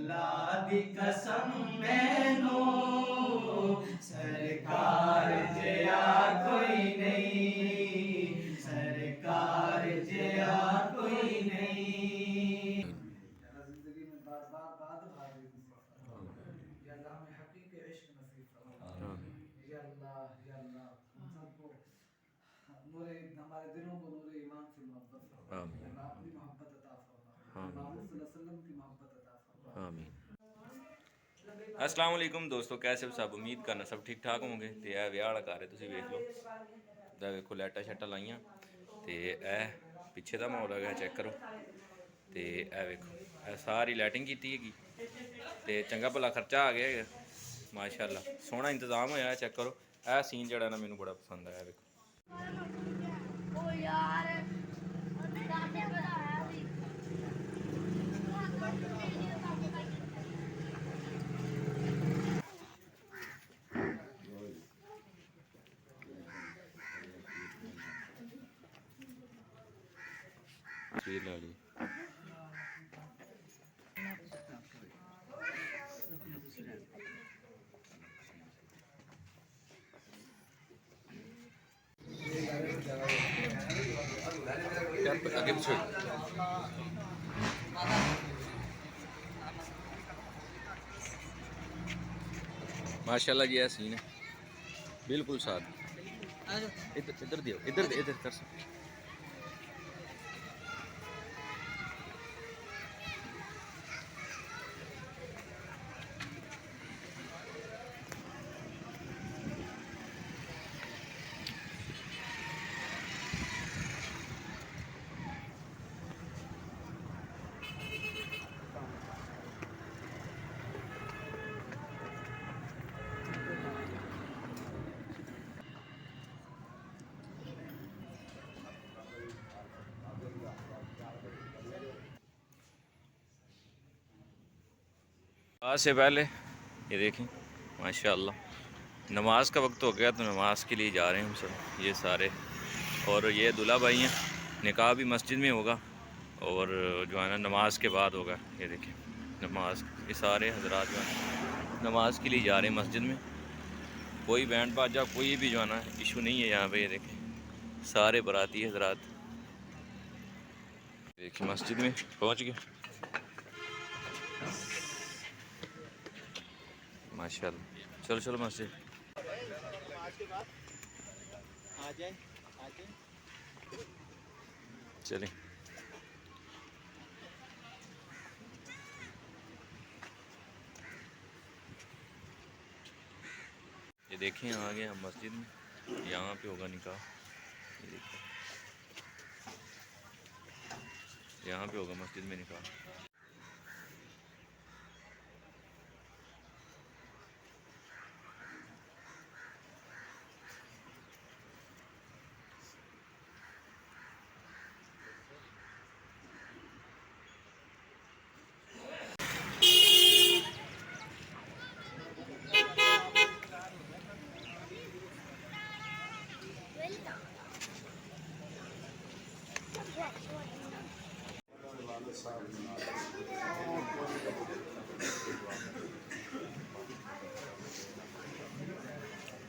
अल्लाह दी कसम मैनू सरकार जया कोई नहीं, सरकार जया कोई नहीं। जिंदगी में बार बार बाद भागी नसीब या अल्लाह हमें हकीकी इश्क नसीब फरमा। या अल्लाह हम सबको नूरे हमारे दिलों को नूरे ईमान से मोहब्बत फरमा, अपनी मोहब्बत अता फरमा, मोहम्मद सल्लल्लाहु अलैहि वसल्लम की मोहब्बत अता फरमा। आमीन। अस्सलाम वालेकुम दोस्तों, कैसे हो सब? उम्मीद करना सब ठीक ठाक होंगे। तो यह विआह वाला घर है, तुम वेख लो। तो वेखो लाइटा शाइटा लाइया, तो यह पिछे का माहौल है, चेक करो। तो यह वेखो सारी लाइटिंग की हैगी, तो चंगा भला खर्चा आ गया है माशाअल्लाह, सोहना इंतजाम होया। चेक करो, यह सीन जड़ा ना मैनू बड़ा पसंद आया। वेखो तस्वीर ला ली। आगे पीछे माशाल्लाह जी, यह सीन है बिल्कुल साथ। इधर इधर दियो, इधर इधर कर सकते। आज से पहले ये देखें माशाअल्लाह, नमाज का वक्त हो गया तो नमाज के लिए जा रहे हैं हम सब, ये सारे। और ये दूल्हा भाई हैं, निकाह भी मस्जिद में होगा और जो है ना नमाज के बाद होगा। ये देखें नमाज, ये सारे हजरात जो है नमाज के लिए जा रहे हैं मस्जिद में। कोई बैंड बाजा कोई भी जो है ना इशू नहीं है यहाँ पे। ये देखें सारे बराती हजरात देखिए मस्जिद में पहुँच गए माशाल्लाह। चलो चलो मस्जिद चलें। ये देखें आ गए हम मस्जिद में, यहाँ पे होगा निकाह। ये देखिए यहाँ पे होगा मस्जिद में निकाह।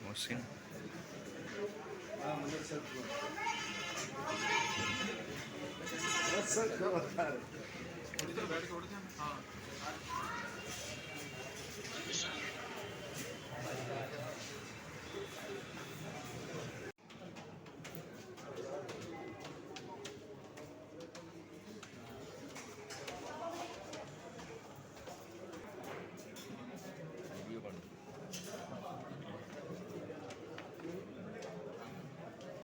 मुहसिन